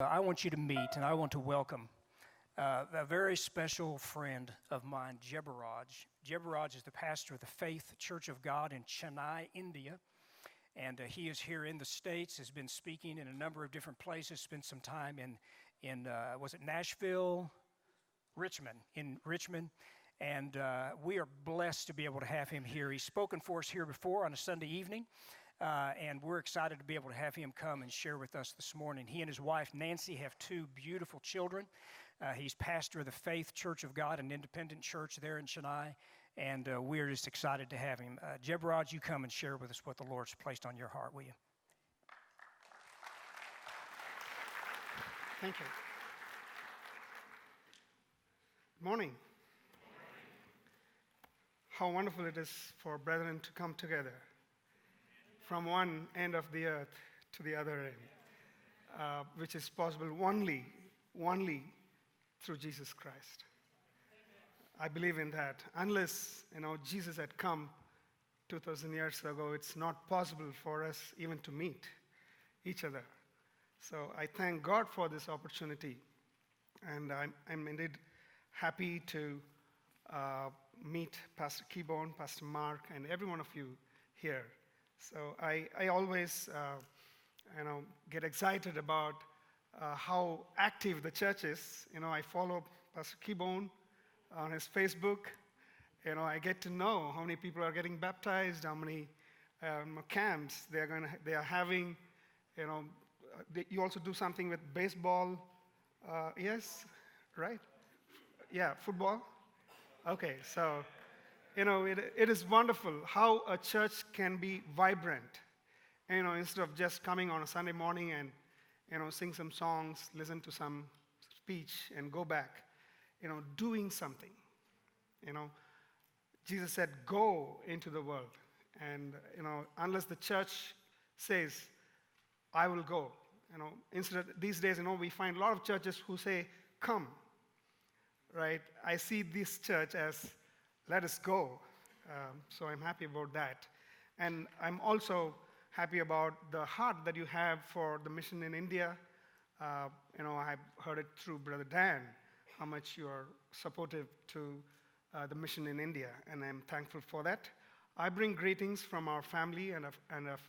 I want you to meet and I want to welcome a very special friend of mine, Jebaraj. Jebaraj is the pastor of the Faith Church of God in Chennai, India. And he is here in the States, has been speaking in a number of different places, spent some time in was it Nashville? In Richmond. And we are blessed to be able to have him here. He's spoken for us here before on a Sunday evening. And we're excited to be able to have him come and share with us this morning. He and his wife, Nancy, have two beautiful children. He's pastor of the Faith Church of God, an independent church there in Chennai, and we're just excited to have him. Jebaraj, you come and share with us what the Lord's placed on your heart, will you? Thank you. Good morning. How wonderful it is for brethren to come together from one end of the earth to the other end, which is possible only through Jesus Christ. I believe in that. Unless, Jesus had come 2,000 years ago, it's not possible for us even to meet each other. So I thank God for this opportunity, and I'm indeed happy to meet Pastor Keybourne, Pastor Mark, and every one of you here. So I always, get excited about how active the church is. I follow Pastor Keybourne on his Facebook. I get to know how many people are getting baptized, how many camps they are having. You also do something with baseball. Yes, right? Yeah, football. Okay, so. It is wonderful how a church can be vibrant. Instead of just coming on a Sunday morning and, sing some songs, listen to some speech, and go back. Doing something. Jesus said, go into the world. And, unless the church says, I will go. Instead of these days, we find a lot of churches who say, come. Right? I see this church as, let us go. So I'm happy about that. And I'm also happy about the heart that you have for the mission in India. I've heard it through Brother Dan, how much you are supportive to the mission in India, and I'm thankful for that. I bring greetings from our family and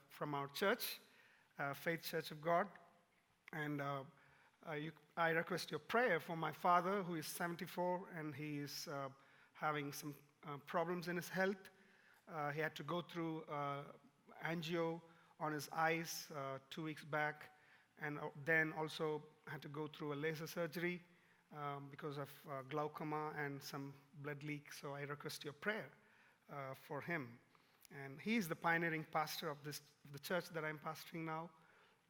from our church, Faith Church of God. And I request your prayer for my father, who is 74, and he is having some problems in his health. He had to go through angio on his eyes 2 weeks back, and then also had to go through a laser surgery because of glaucoma and some blood leak. So I request your prayer for him. And he is the pioneering pastor of the church that I'm pastoring now.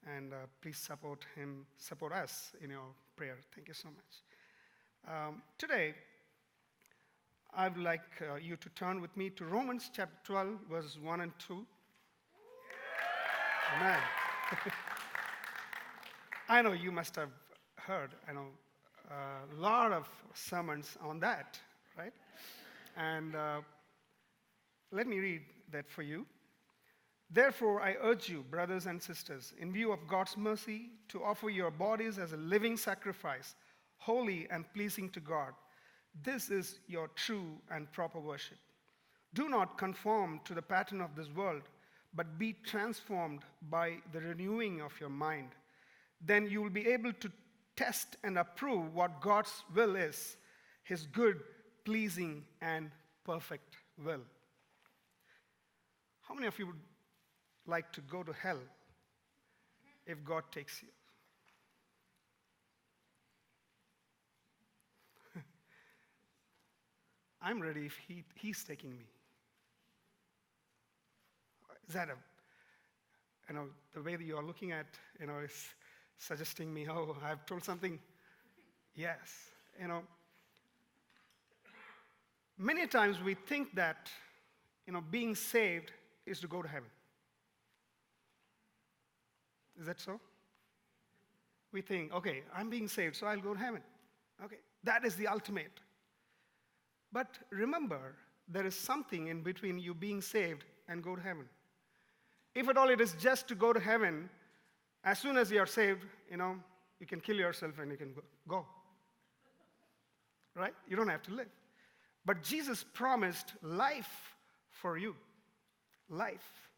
And please support us in your prayer. Thank you so much. Today, I would like you to turn with me to Romans chapter 12, verses 1 and 2. Yeah. Amen. I know you must have heard, a lot of sermons on that, right? And let me read that for you. Therefore, I urge you, brothers and sisters, in view of God's mercy, to offer your bodies as a living sacrifice, holy and pleasing to God. This is your true and proper worship. Do not conform to the pattern of this world, but be transformed by the renewing of your mind. Then you will be able to test and approve what God's will is, his good, pleasing, and perfect will. How many of you would like to go to hell if God takes you? I'm ready if he's taking me. Is that the way that you are looking at, is suggesting me, oh, I've told something? Yes. Many times we think that, being saved is to go to heaven. Is that so? We think, okay, I'm being saved, so I'll go to heaven. Okay, that is the ultimate. But remember, there is something in between you being saved and go to heaven. If at all it is just to go to heaven, as soon as you are saved, You can kill yourself and you can go. Right? You don't have to live. But Jesus promised life for you. Life.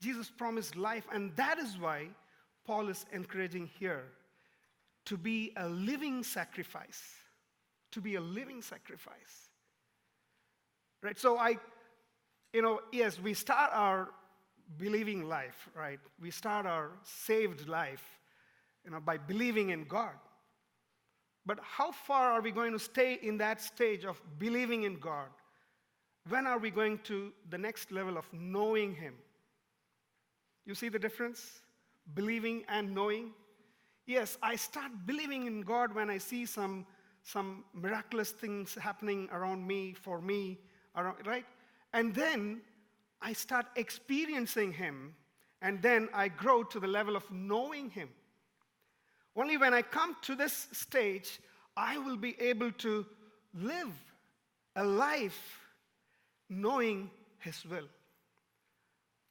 Jesus promised life, and that is why Paul is encouraging here to be a living sacrifice. To be a living sacrifice. Right? So yes, we start our believing life, right? We start our saved life, by believing in God. But how far are we going to stay in that stage of believing in God? When are we going to the next level of knowing Him? You see the difference? Believing and knowing. Yes, I start believing in God when I see some miraculous things happening around me, for me, right? And then I start experiencing Him, and then I grow to the level of knowing Him. Only when I come to this stage, I will be able to live a life knowing His will.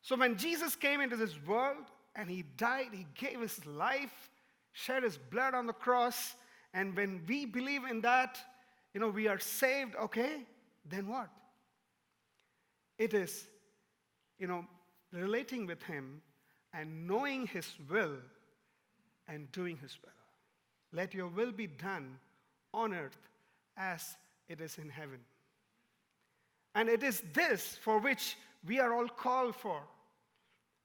So when Jesus came into this world and He died, He gave His life, shed His blood on the cross, and when we believe in that, we are saved, okay? Then what? It is, relating with Him and knowing His will and doing His will. Let your will be done on earth as it is in heaven. And it is this for which we are all called for.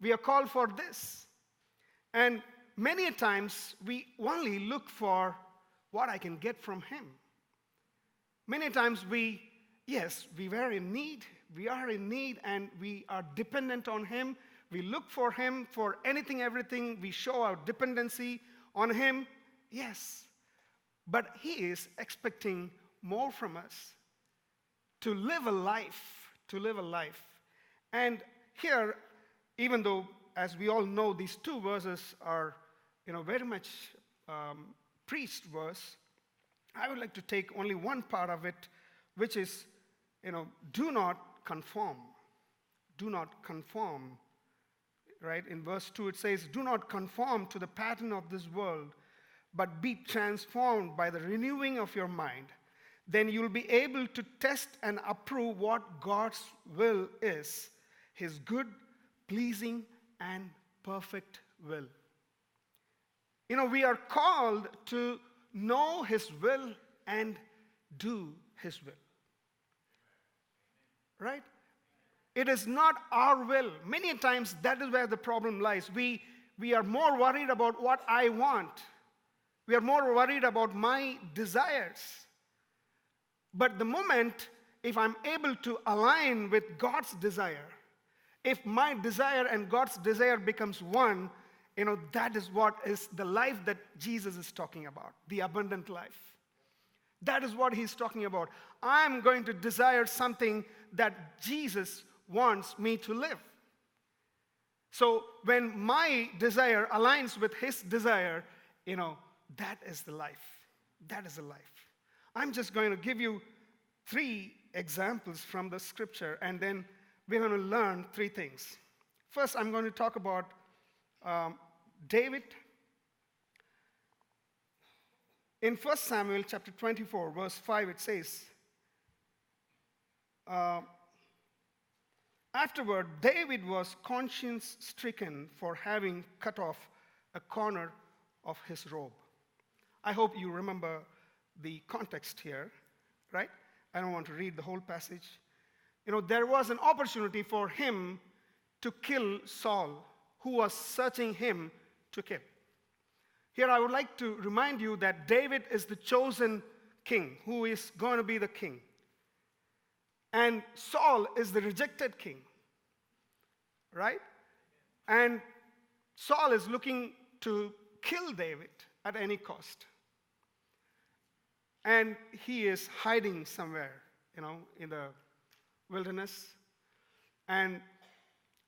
We are called for this. And many times we only look for what I can get from Him. Many times we were in need. We are in need and we are dependent on Him. We look for Him for anything, everything. We show our dependency on Him. Yes. But He is expecting more from us. To live a life. And here, even though, as we all know, these two verses are, very much preached verse, I would like to take only one part of it, which is, do not conform. Do not conform. Right? In verse 2 it says, do not conform to the pattern of this world, but be transformed by the renewing of your mind. Then you'll be able to test and approve what God's will is, His good, pleasing, and perfect will. We are called to know His will and do His will. Right? It is not our will. Many times that is where the problem lies. We are more worried about what I want. We are more worried about my desires. But the moment, if I'm able to align with God's desire, if my desire and God's desire becomes one, that is what is the life that Jesus is talking about, the abundant life. That is what He's talking about. I'm going to desire something that Jesus wants me to live. So when my desire aligns with His desire, that is the life. That is the life. I'm just going to give you 3 examples from the scripture, and then we're going to learn 3 things. First, I'm going to talk about David. In 1 Samuel chapter 24, verse 5, it says, afterward, David was conscience-stricken for having cut off a corner of his robe. I hope you remember the context here, right? I don't want to read the whole passage. There was an opportunity for him to kill Saul, who was searching him to kill. Here I would like to remind you that David is the chosen king, who is going to be the king. And Saul is the rejected king, right? And Saul is looking to kill David at any cost. And he is hiding somewhere, in the wilderness. And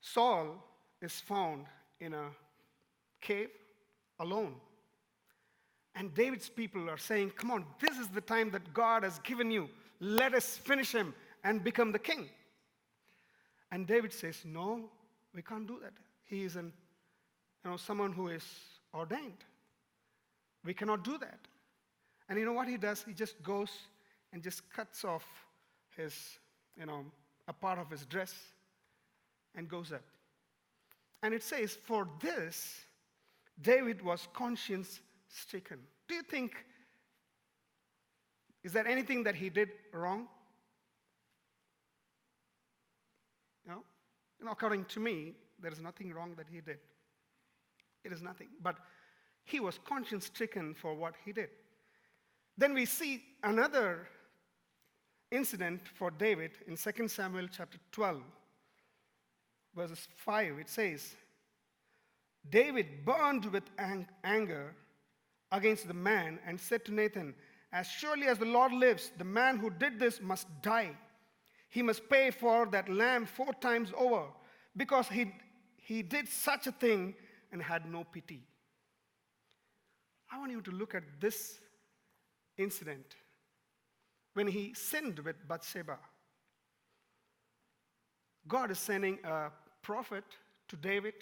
Saul is found in a cave alone. And David's people are saying, come on, this is the time that God has given you. Let us finish him and become the king. And David says, no, we can't do that. He is someone who is ordained. We cannot do that. And you know what he does? He just goes and just cuts off his, a part of his dress and goes up. And it says, for this, David was conscience stricken. Do you think, is there anything that he did wrong? According to me, there is nothing wrong that he did. It is nothing. But he was conscience stricken for what he did. Then we see another incident for David in 2 Samuel chapter 12, verses 5. It says, David burned with anger against the man and said to Nathan, as surely as the Lord lives, the man who did this must die. He must pay for that lamb 4 times over, because he did such a thing and had no pity. I want you to look at this incident when he sinned with Bathsheba. God is sending a prophet to David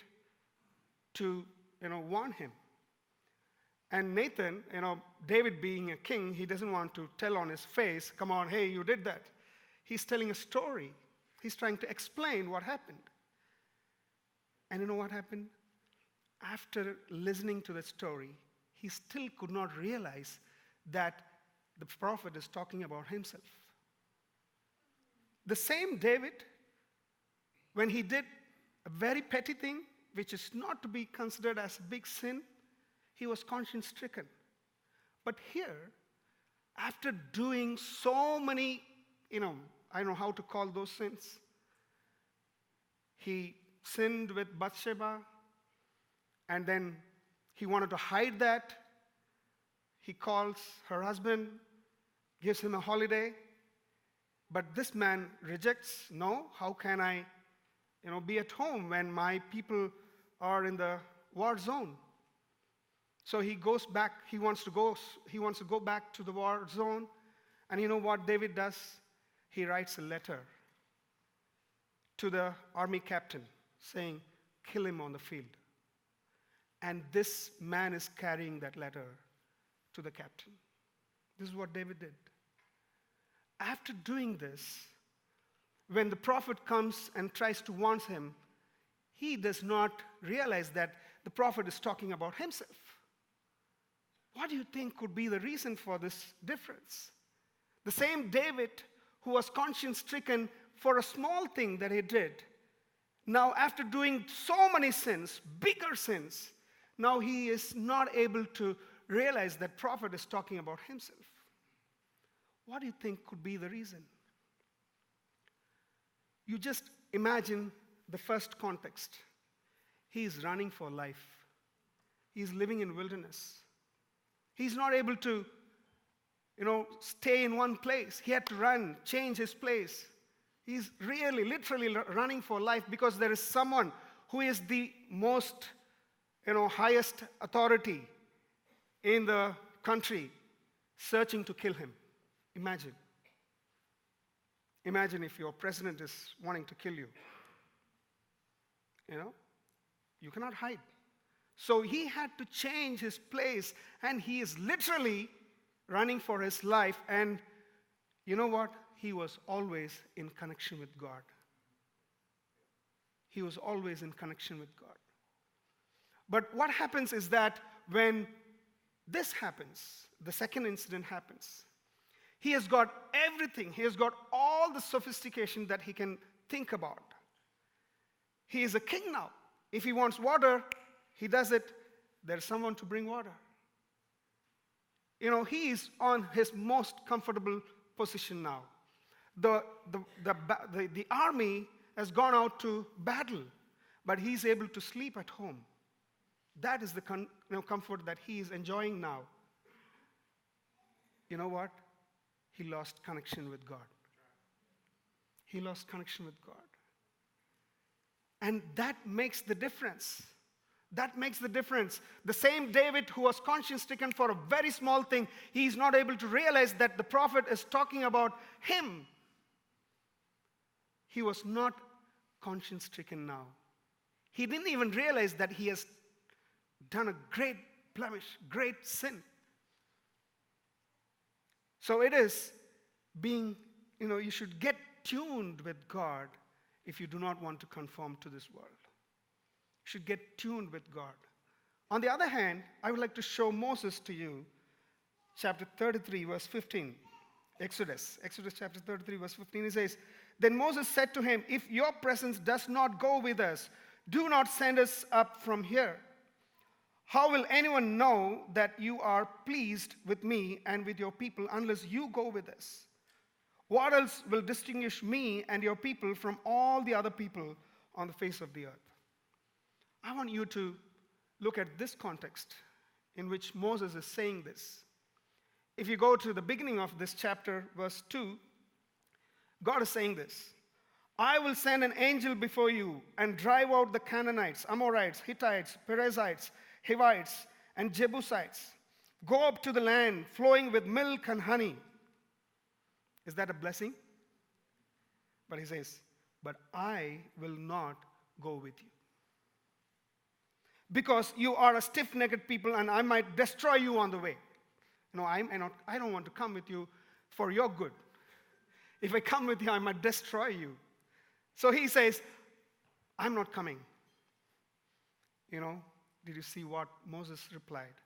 to warn him. And Nathan, David being a king, he doesn't want to tell on his face, come on, hey, you did that. He's telling a story. He's trying to explain what happened. And you know what happened? After listening to the story, he still could not realize that the prophet is talking about himself. The same David, when he did a very petty thing, which is not to be considered as a big sin, he was conscience stricken. But here, after doing so many, I don't know how to call those sins. He sinned with Bathsheba, and then he wanted to hide that. He calls her husband, gives him a holiday, but this man rejects. No, how can I, be at home when my people are in the war zone? So he goes back. He wants to go back to the war zone, and you know what David does? He writes a letter to the army captain saying, kill him on the field. And this man is carrying that letter to the captain. This is what David did. After doing this, when the prophet comes and tries to warn him, he does not realize that the prophet is talking about himself. What do you think could be the reason for this difference? The same David who was conscience stricken for a small thing that he did, now after doing so many sins, bigger sins, now he is not able to realize that prophet is talking about himself. What do you think could be the reason? You just imagine the first context. He is running for life. He is living in wilderness. He's not able to, stay in one place. He had to run, change his place. He's really, literally running for life because there is someone who is the most, highest authority in the country searching to kill him. Imagine. Imagine if your president is wanting to kill you. You cannot hide. So he had to change his place, and he is literally running for his life. And you know what? He was always in connection with God. He was always in connection with God. But what happens is that when this happens, the second incident happens, he has got everything. He has got all the sophistication that he can think about. He is a king now. If he wants water, he does it. There's someone to bring water. He is on his most comfortable position now. The army has gone out to battle, but he's able to sleep at home. That is the comfort that he is enjoying now. You know what? He lost connection with God. He lost connection with God. And that makes the difference. That makes the difference. The same David who was conscience stricken for a very small thing, he is not able to realize that the prophet is talking about him. He was not conscience stricken now. He didn't even realize that he has done a great blemish, great sin. So it is being, you should get tuned with God if you do not want to conform to this world. You should get tuned with God. On the other hand, I would like to show Moses to you, chapter 33, verse 15. Exodus chapter 33, verse 15, he says, "Then Moses said to him, 'If your presence does not go with us, do not send us up from here. How will anyone know that you are pleased with me and with your people unless you go with us? What else will distinguish me and your people from all the other people on the face of the earth?'" I want you to look at this context in which Moses is saying this. If you go to the beginning of this chapter, verse 2, God is saying this: "I will send an angel before you and drive out the Canaanites, Amorites, Hittites, Perizzites, Hivites, and Jebusites. Go up to the land flowing with milk and honey." Is that a blessing? But he says, "But I will not go with you, because you are a stiff-necked people, and I might destroy you on the way." I don't want to come with you for your good. If I come with you, I might destroy you. So he says, "I'm not coming." Did you see what Moses replied?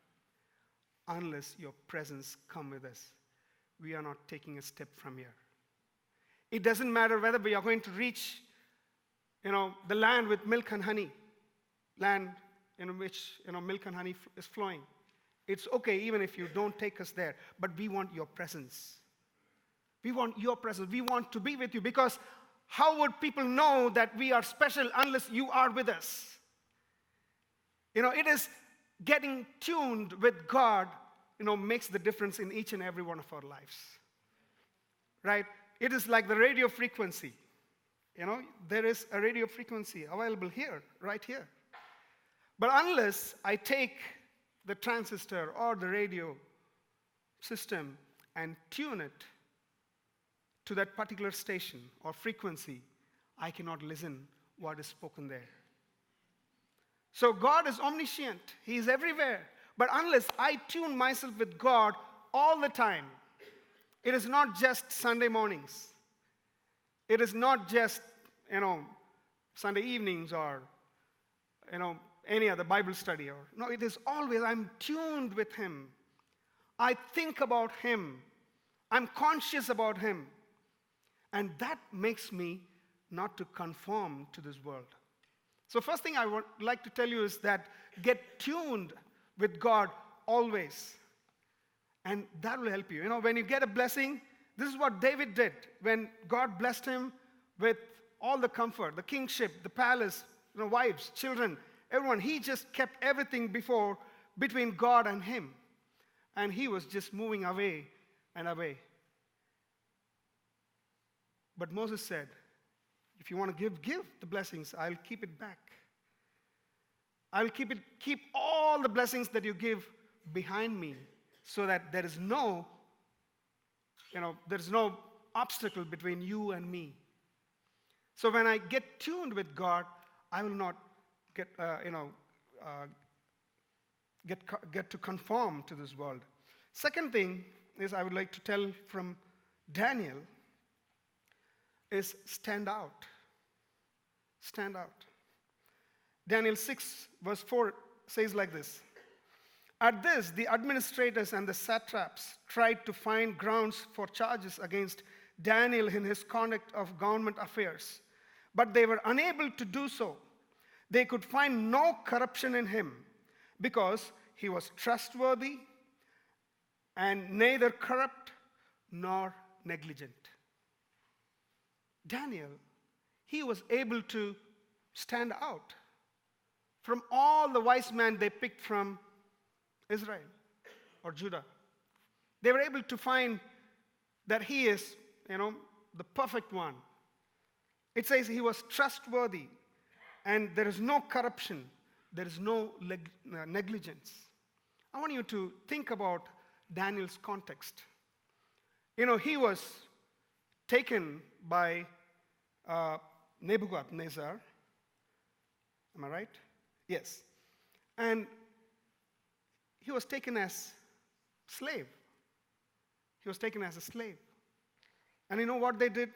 "Unless your presence come with us, we are not taking a step from here." It doesn't matter whether we are going to reach, the land with milk and honey, land in which, milk and honey is flowing. It's okay even if you don't take us there, but we want your presence. We want your presence. We want to be with you, because how would people know that we are special unless you are with us? It is getting tuned with God, makes the difference in each and every one of our lives. Right? It is like the radio frequency. There is a radio frequency available here, right here. But unless I take the transistor or the radio system and tune it to that particular station or frequency, I cannot listen what is spoken there. So God is omniscient. He is everywhere. But unless I tune myself with God all the time, it is not just Sunday mornings. It is not just, Sunday evenings or, any other Bible study. No, it is always I'm tuned with Him. I think about Him. I'm conscious about Him. And that makes me not to conform to this world. So first thing I would like to tell you is that get tuned with God always. And that will help you. When you get a blessing, this is what David did. When God blessed him with all the comfort, the kingship, the palace, wives, children, everyone, he just kept everything between God and him. And he was just moving away and away. But Moses said, if you want to give the blessings, I'll keep it back. I'll keep all the blessings that you give behind me, so that there is no obstacle between you and me. So when I get tuned with God, I will not get to conform to this world. Second thing is I would like to tell from Daniel is stand out. Stand out. Daniel 6 verse 4 says like this: "At this, the administrators and the satraps tried to find grounds for charges against Daniel in his conduct of government affairs, but they were unable to do so. They could find no corruption in him, because he was trustworthy and neither corrupt nor negligent." Daniel, he was able to stand out from all the wise men they picked from Israel or Judah. They were able to find that he is, the perfect one. It says he was trustworthy and there is no corruption, there is no negligence. I want you to think about Daniel's context. He was taken by Nebuchadnezzar. Am I right? Yes. And he was taken as slave. He was taken as a slave. And you know what they did?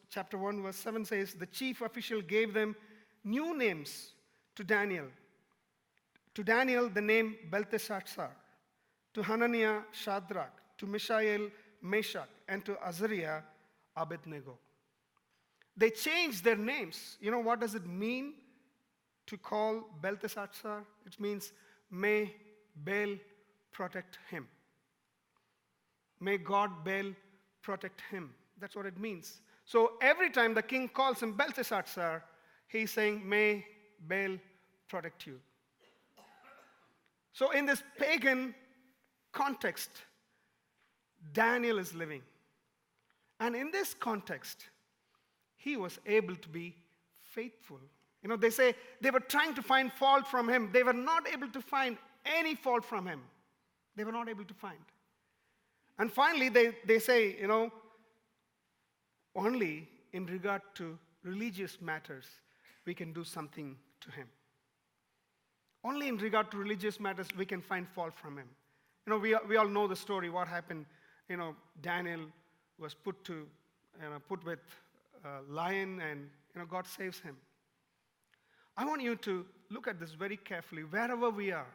Chapter 1, verse 7 says, the chief official gave them new names to Daniel. To Daniel, the name Belteshazzar. To Hananiah, Shadrach. To Mishael, Meshach. And to Azariah, Abednego. They changed their names. You know what does it mean to call Belteshazzar? It means, may Baal protect him. May God Baal protect him. That's what it means. So every time the king calls him Belteshazzar, he's saying, may Baal protect you. So in this pagan context, Daniel is living. And in this context, he was able to be faithful. They say they were trying to find fault from him. They were not able to find any fault from him. They were not able to find. And finally, they say, only in regard to religious matters, we can do something to him. Only in regard to religious matters, we can find fault from him. We all know the story, what happened. Daniel was put with a lion, and God saves him. I want you to look at this very carefully. Wherever we are,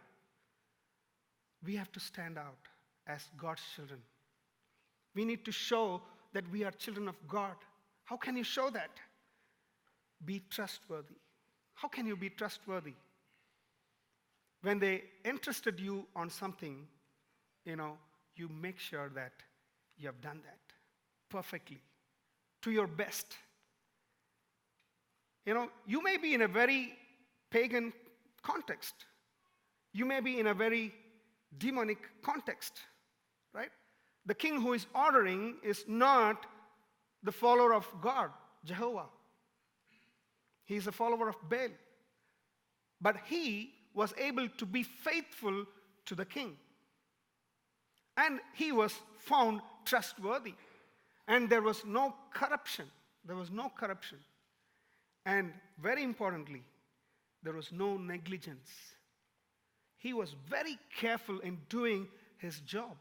we have to stand out as God's children. We need to show that we are children of God. How can you show that? Be trustworthy. How can you be trustworthy? When they entrusted you on something, you make sure that you have done that perfectly, to your best. You may be in a very pagan context. You may be in a very demonic context, right? The king who is ordering is not the follower of God, Jehovah. He is a follower of Baal. But he was able to be faithful to the king. And he was found trustworthy. And there was no corruption. There was no corruption. And very importantly, there was no negligence. He was very careful in doing his job.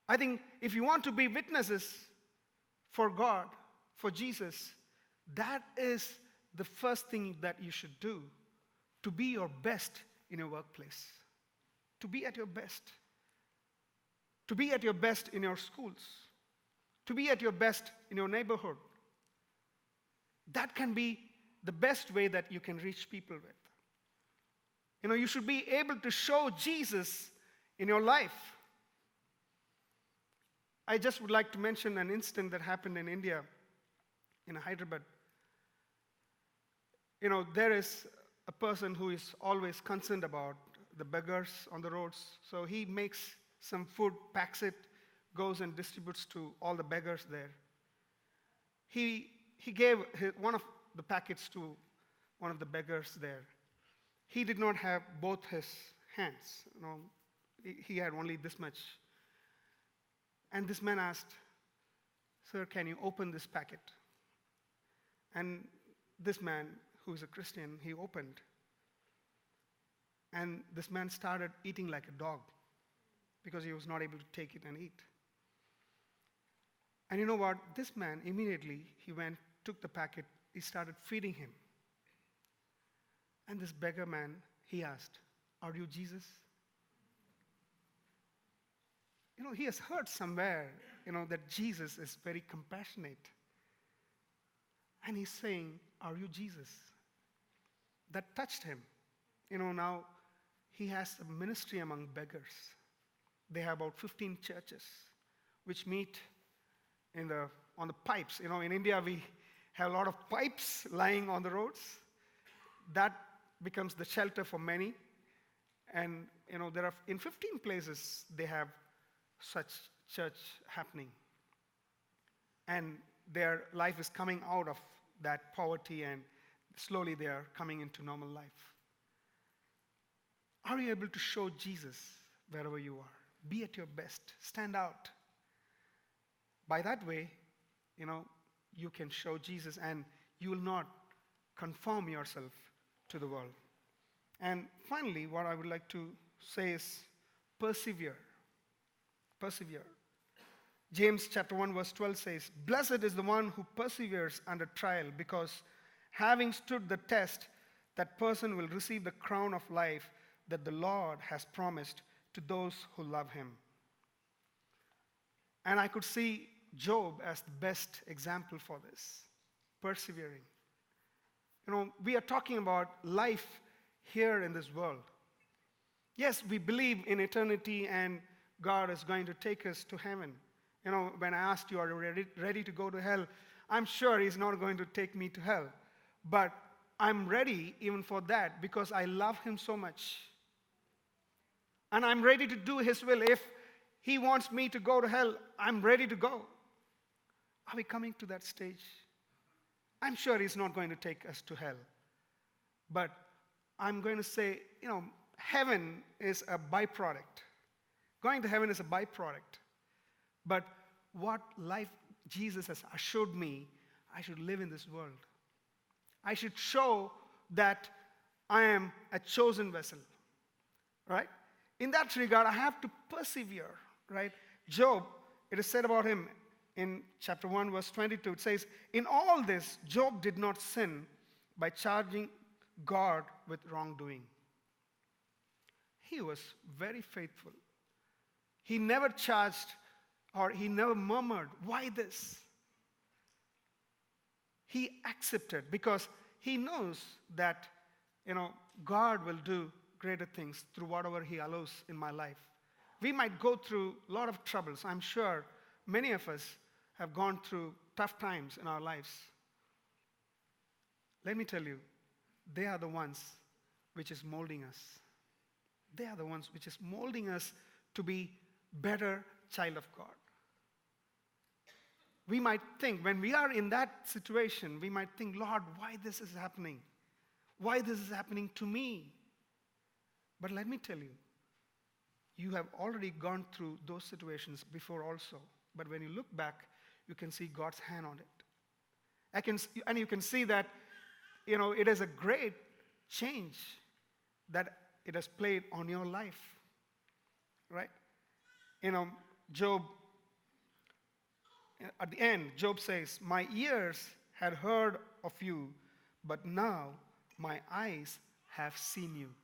I think if you want to be witnesses for God, for Jesus, that is the first thing that you should do, to be your best in your workplace, to be at your best, to be at your best in your schools, to be at your best in your neighborhood. That can be the best way that you can reach people with. You should be able to show Jesus in your life. I just would like to mention an incident that happened in India, in Hyderabad. There is a person who is always concerned about the beggars on the roads. So he makes some food, packs it, goes and distributes to all the beggars there. He gave one of the packets to one of the beggars there. He did not have both his hands. He had only this much. And this man asked, "Sir, can you open this packet?" And this man, who is a Christian, he opened. And this man started eating like a dog because he was not able to take it and eat. And you know what? This man, immediately, he went, took the packet, he started feeding him. And this beggar man, he asked, "Are you Jesus?" He has heard somewhere, that Jesus is very compassionate. And he's saying, "Are you Jesus?" That touched him. Now he has a ministry among beggars. They have about 15 churches which meet on the pipes. In India, we have a lot of pipes lying on the roads. That becomes the shelter for many. And, there are, in 15 places, they have such church happening. And their life is coming out of that poverty, and slowly they are coming into normal life. Are you able to show Jesus wherever you are? Be at your best. Stand out. By that way, you can show Jesus, and you will not conform yourself to the world. And finally, what I would like to say is persevere. Persevere. James chapter 1 verse 12 says, "Blessed is the one who perseveres under trial, because having stood the test, that person will receive the crown of life that the Lord has promised to those who love him." And I could see Job as the best example for this, persevering. We are talking about life here in this world. Yes, we believe in eternity and God is going to take us to heaven. When I asked you, are you ready to go to hell? I'm sure he's not going to take me to hell. But I'm ready even for that because I love him so much. And I'm ready to do his will. If he wants me to go to hell, I'm ready to go. Are we coming to that stage? I'm sure he's not going to take us to hell. But I'm going to say, heaven is a byproduct. Going to heaven is a byproduct. But what life Jesus has assured me, I should live in this world. I should show that I am a chosen vessel. Right? In that regard, I have to persevere. Right? Job, it is said about him in chapter 1, verse 22, it says, "In all this, Job did not sin by charging God with wrongdoing." He was very faithful. He never charged or he never murmured, "Why this?" He accepted because he knows that, God will do greater things through whatever he allows in my life. We might go through a lot of troubles. I'm sure many of us have gone through tough times in our lives. Let me tell you, they are the ones which is molding us. They are the ones which is molding us to be better child of God. We might think, when we are in that situation, we might think, "Lord, why this is happening? Why this is happening to me?" But let me tell you, you have already gone through those situations before also. But when you look back, you can see God's hand on it. And you can see that, it is a great change that it has played on your life. Right? Job, at the end, Job says, "My ears had heard of you, but now my eyes have seen you."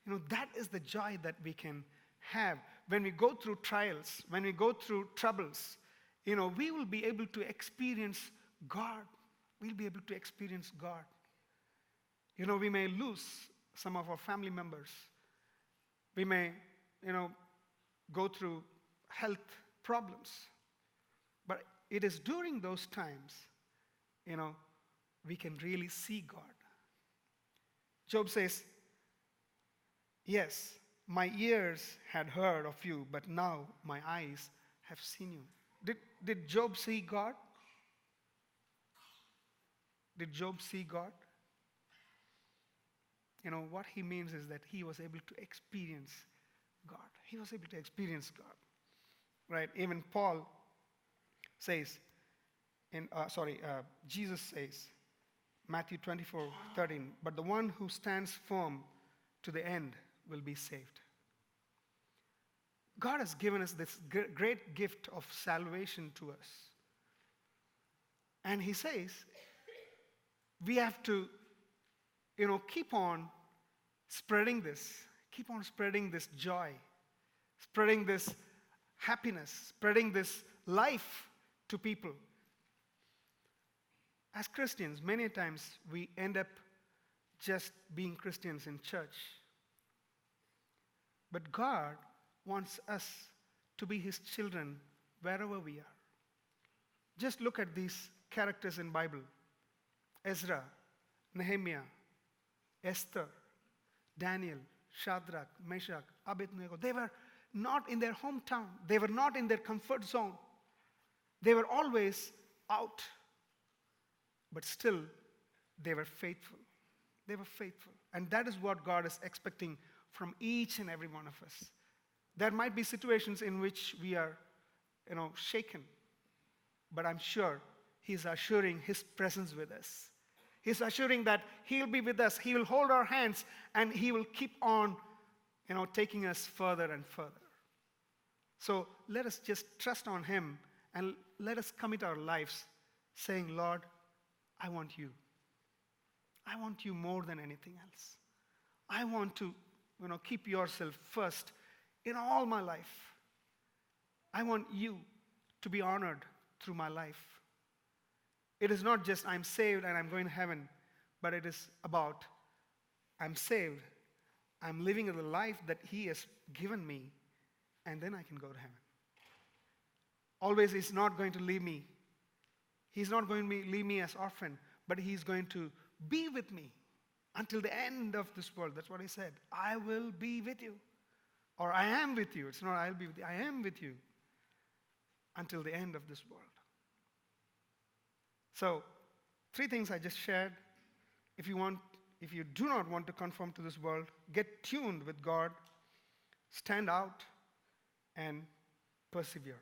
That is the joy that we can have when we go through trials, when we go through troubles. We will be able to experience God. We'll be able to experience God. We may lose some of our family members. We may, go through health problems. But it is during those times, we can really see God. Job says, "Yes, my ears had heard of you, but now my eyes have seen you." Did Job see God? Did Job see God? What he means is that he was able to experience God. He was able to experience God. Right? Even Paul says, Jesus says, Matthew 24:13, "But the one who stands firm to the end will be saved." God has given us this great gift of salvation to us. And he says, we have to, keep on spreading this joy, spreading this happiness, spreading this life to people. As Christians, many times we end up just being Christians in church. But God wants us to be his children wherever we are. Just look at these characters in Bible. Ezra, Nehemiah, Esther, Daniel, Shadrach, Meshach, Abednego. They were not in their hometown. They were not in their comfort zone. They were always out. But still, they were faithful. They were faithful. And that is what God is expecting from each and every one of us. There might be situations in which we are, shaken. But I'm sure he's assuring his presence with us. He's assuring that he'll be with us. He will hold our hands and he will keep on, taking us further and further. So let us just trust on Him and let us commit our lives saying, Lord, I want you. I want you more than anything else. I want to, keep yourself first in all my life. I want you to be honored through my life. It is not just I'm saved and I'm going to heaven, but it is about I'm saved, I'm living the life that He has given me, and then I can go to heaven. Always He's not going to leave me. He's not going to leave me as orphan, but He's going to be with me until the end of this world. That's what He said. I will be with you. Or I am with you. It's not I'll be with you. I am with you until the end of this world. So, 3 things I just shared. If you do not want to conform to this world, get tuned with God, stand out, and persevere.